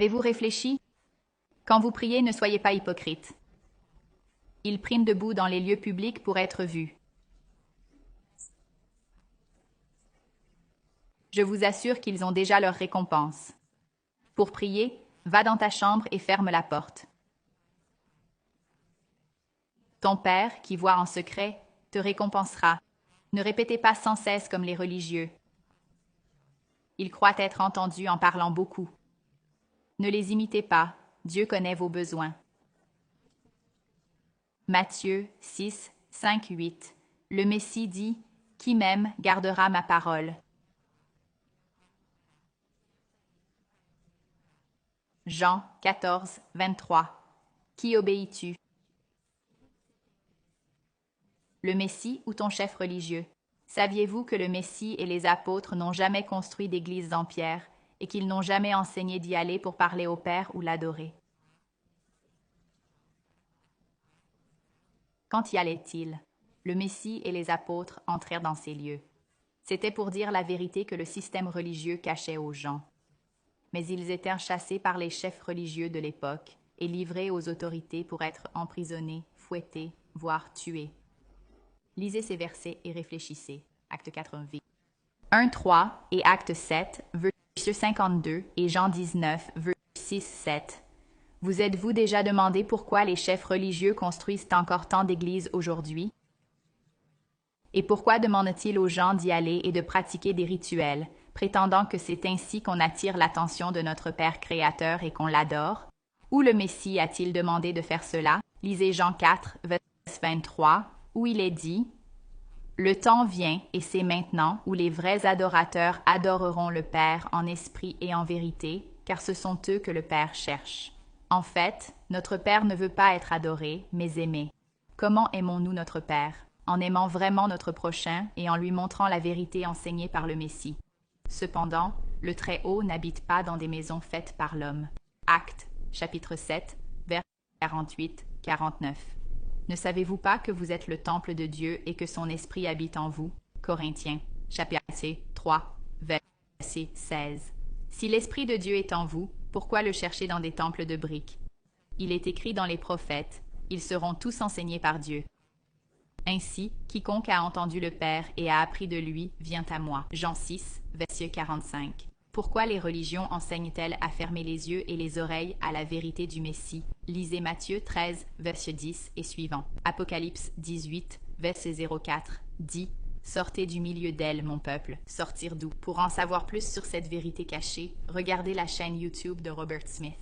Avez-vous réfléchi? Quand vous priez, ne soyez pas hypocrites. Ils priment debout dans les lieux publics pour être vus. Je vous assure qu'ils ont déjà leur récompense. Pour prier, va dans ta chambre et ferme la porte. Ton Père, qui voit en secret, te récompensera. Ne répétez pas sans cesse comme les religieux. Ils croient être entendus en parlant beaucoup. Ne les imitez pas, Dieu connaît vos besoins. Matthieu 6, 5, 8. Le Messie dit « Qui m'aime gardera ma parole ». Jean 14, 23. Qui obéis-tu? Le Messie ou ton chef religieux? Saviez-vous que le Messie et les apôtres n'ont jamais construit d'église en pierre et qu'ils n'ont jamais enseigné d'y aller pour parler au Père ou l'adorer? Quand y allaient-ils? Le Messie et les apôtres entrèrent dans ces lieux. C'était pour dire la vérité que le système religieux cachait aux gens. Mais ils étaient chassés par les chefs religieux de l'époque et livrés aux autorités pour être emprisonnés, fouettés, voire tués. Lisez ces versets et réfléchissez. Acte 4, 1, 3 et Acte 7, verset 52 et Jean 19, verset 6, 7. Vous êtes-vous déjà demandé pourquoi les chefs religieux construisent encore tant d'églises aujourd'hui? Et pourquoi demandent-ils aux gens d'y aller et de pratiquer des rituels, prétendant que c'est ainsi qu'on attire l'attention de notre Père Créateur et qu'on l'adore? Où le Messie a-t-il demandé de faire cela? Lisez Jean 4, verset 23, où il est dit « Le temps vient, et c'est maintenant, où les vrais adorateurs adoreront le Père en esprit et en vérité, car ce sont eux que le Père cherche. » En fait, notre Père ne veut pas être adoré, mais aimé. Comment aimons-nous notre Père? En aimant vraiment notre prochain et en lui montrant la vérité enseignée par le Messie. Cependant, le Très-Haut n'habite pas dans des maisons faites par l'homme. Actes, chapitre 7, versets 48-49. Ne savez-vous pas que vous êtes le temple de Dieu et que son esprit habite en vous? Corinthiens, chapitre 3, verset 16. Si l'esprit de Dieu est en vous, pourquoi le chercher dans des temples de briques? Il est écrit dans les prophètes, ils seront tous enseignés par Dieu. Ainsi, quiconque a entendu le Père et a appris de lui vient à moi. Jean 6, verset 45. Pourquoi les religions enseignent-elles à fermer les yeux et les oreilles à la vérité du Messie? Lisez Matthieu 13, verset 10 et suivant. Apocalypse 18, verset 04, dit « Sortez du milieu d'elle, mon peuple, sortir d'où? » Pour en savoir plus sur cette vérité cachée, regardez la chaîne YouTube de Robert Smith.